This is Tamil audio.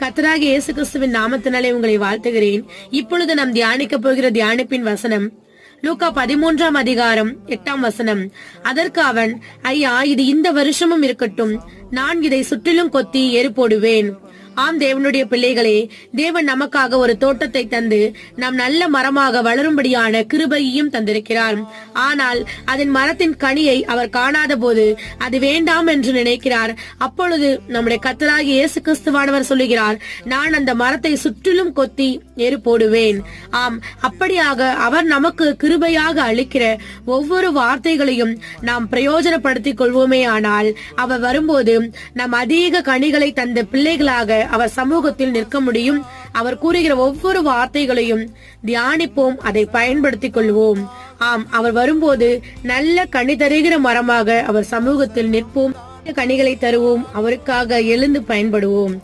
கர்த்தராகிய இயேசு கிறிஸ்துவின் நாமத்தினாலே உங்களை வாழ்த்துகிறேன். இப்பொழுது நாம் தியானிக்க போகிற தியானிப்பின் வசனம் லூக்கா 13ஆம் அதிகாரம் 8ஆம் வசனம். அதற்கு அவன், ஐயா, இது இந்த வருஷமும் இருக்கட்டும், நான் இதை சுற்றிலும் கொத்தி எரு போடுவேன். ஆம் தேவனுடைய பிள்ளைகளே, தேவன் நமக்காக ஒரு தோட்டத்தை தந்து நாம் நல்ல மரமாக வளரும்படியான கிருபையையும் தந்திருக்கிறார். ஆனால் அதன் மரத்தின் கனியை அவர் காணாத போது அது வேண்டாம் என்று நினைக்கிறார். அப்பொழுது நம்முடைய கர்த்தராகிய இயேசு கிறிஸ்துவானவர் சொல்லுகிறார், நான் அந்த மரத்தை சுற்றிலும் கொத்தி எரு போடுவேன். ஆம், அப்படியாக அவர் நமக்கு கிருபையாக அளிக்கிற ஒவ்வொரு வார்த்தைகளையும் நாம் பிரயோஜனப்படுத்திக் கொள்வோமே. ஆனால் அவர் வரும்போது நாம் அதிக கனிகளை தந்த பிள்ளைகளாக அவர் சமூகத்தில் நிற்க முடியும். அவர் கூறுகிற ஒவ்வொரு வார்த்தைகளையும் தியானிப்போம், அதை பயன்படுத்திக் கொள்வோம். ஆம், அவர் வரும்போது நல்ல கனி தருகிற மரமாக அவர் சமூகத்தில் நிற்போம், கனிகளை தருவோம், அவருக்காக எழுந்து பயன்படுவோம்.